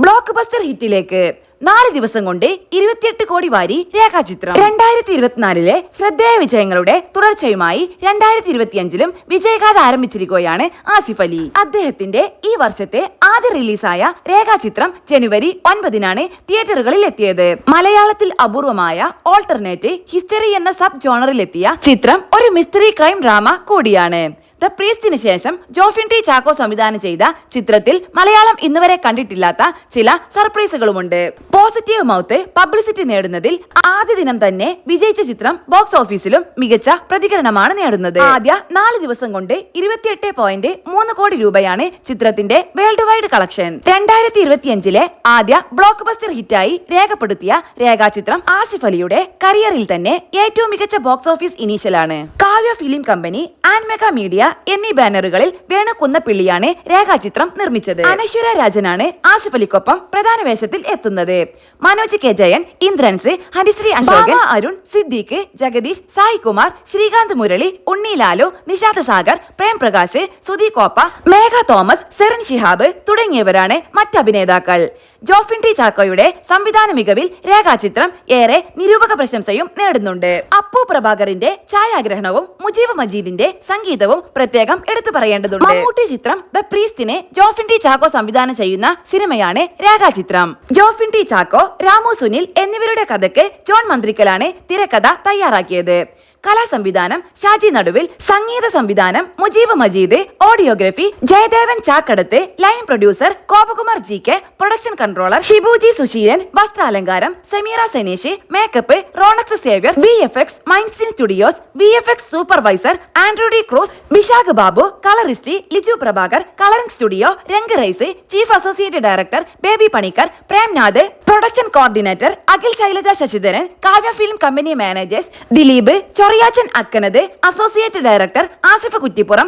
Block buster ഹിറ്റിലേക്ക് 4 ദിവസം കൊണ്ട് 28 കോടി വാരി രേഖാചിത്രം. 2024 ശ്രദ്ധേയ വിജയങ്ങളുടെ തുടർച്ചയുമായി 2025 വിജയഗാഥ ആരംഭിച്ചിരിക്കുകയാണ് ആസിഫ് അലി. അദ്ദേഹത്തിന്റെ ഈ വർഷത്തെ ആദ്യ റിലീസായ രേഖാചിത്രം ജനുവരി 9 തിയേറ്ററുകളിൽ എത്തിയത്. മലയാളത്തിൽ അപൂർവമായ ഓൾട്ടർനേറ്റ് ഹിസ്റ്ററി എന്ന സബ് ജോണറിൽ എത്തിയ ചിത്രം ഒരു മിസ്റ്ററി ക്രൈം ഡ്രാമ കൂടിയാണ്. ദ പ്രീസ്റ്റിന് ശേഷം ജോഫിൻ ടി ചാക്കോ സംവിധാനം ചെയ്ത ചിത്രത്തിൽ മലയാളം ഇന്നുവരെ കണ്ടിട്ടില്ലാത്ത ചില സർപ്രൈസുകളുമുണ്ട്. പോസിറ്റീവ് മൗത്ത് പബ്ലിസിറ്റി നേടുന്നതിൽ ആദ്യ ദിനം തന്നെ വിജയിച്ച ചിത്രം ബോക്സ് ഓഫീസിലും മികച്ച പ്രതികരണമാണ് നേടുന്നത്. ആദ്യ 4 ദിവസം കൊണ്ട് 28.3 കോടി രൂപയാണ് ചിത്രത്തിന്റെ വേൾഡ് വൈഡ് കളക്ഷൻ. 2025 ആദ്യ ബ്ലോക്ക് ബസ്റ്റർ ഹിറ്റായി രേഖപ്പെടുത്തിയ രേഖാചിത്രം ആസിഫ് അലിയുടെ കരിയറിൽ തന്നെ ഏറ്റവും മികച്ച ബോക്സ് ഓഫീസ് ഇനീഷ്യലാണ്. Kavya film company and mega media എന്നീ ബാനറുകളിൽ വേണു കുന്നപ്പിള്ളിയാണ് രേഖാചിത്രം നിർമ്മിച്ചത്. അനശ്വര രാജനാണ് ആസിഫ് അലിക്കൊപ്പം പ്രധാന വേഷത്തിൽ എത്തുന്നത്. മനോജ് കെ ജയൻ, ഇന്ദ്രൻസ്, ഹരിശ്രീ അശോകൻ, അരുൺ, സിദ്ദീഖ്, ജഗദീഷ്, സായികുമാർ, ശ്രീകാന്ത് മുരളി, ഉണ്ണി ലാലു, നിഷാദ് സാഗർ, പ്രേം പ്രകാശ്, സുധി കോപ്പ, മേഘ തോമസ്, സെറിൻ ഷിഹാബ് തുടങ്ങിയവരാണ് മറ്റ് അഭിനേതാക്കൾ. ജോഫിൻ ടി ചാക്കോയുടെ സംവിധാന മികവിൽ രേഖാചിത്രം ഏറെ നിരൂപക പ്രശംസയും നേടുന്നുണ്ട്. അപ്പു പ്രഭാകറിന്റെ ഛായാഗ്രഹണവും മുജീബ് മജീദിന്റെ സംഗീതവും പ്രത്യേകം എടുത്തു പറയേണ്ടതുണ്ട്. മമ്മൂട്ടി ചിത്രം ദ പ്രീസ്റ്റിനെ ജോഫിൻ ടി ചാക്കോ സംവിധാനം ചെയ്യുന്ന സിനിമയാണ് രേഖാചിത്രം. ജോഫിൻ ടി ചാക്കോ, രാമു സുനിൽ എന്നിവരുടെ കഥയ്ക്ക് ജോൺ മന്ത്രിക്കലാണ് തിരക്കഥ തയ്യാറാക്കിയത്. കലാസംവിധാനം ഷാജി നടുവിൽ, സംഗീത സംവിധാനം Mujeeb Majeed, audiography Jayadevan Chakkadath, line producer Gopakumar GK, production controller Shibuji Susheelan, വസ്ത്രാലങ്കാരം സമീറ സനീഷ്, മേക്കപ്പ് റോണക്സ് സേവ്യർ, VFX മൈൻസിൻ studios, VFX supervisor Andrew D Cruz, Vishakh Babu, colourist Liju Prabhakar, colouring studio Rang rise, chief associate director Baby Panicker, Premnath, production coordinator Akhil Shailaja Sasidharan, Kavya film company managers Dileep, Choriyachan Akkanath, associate director Asif Kuttippuram,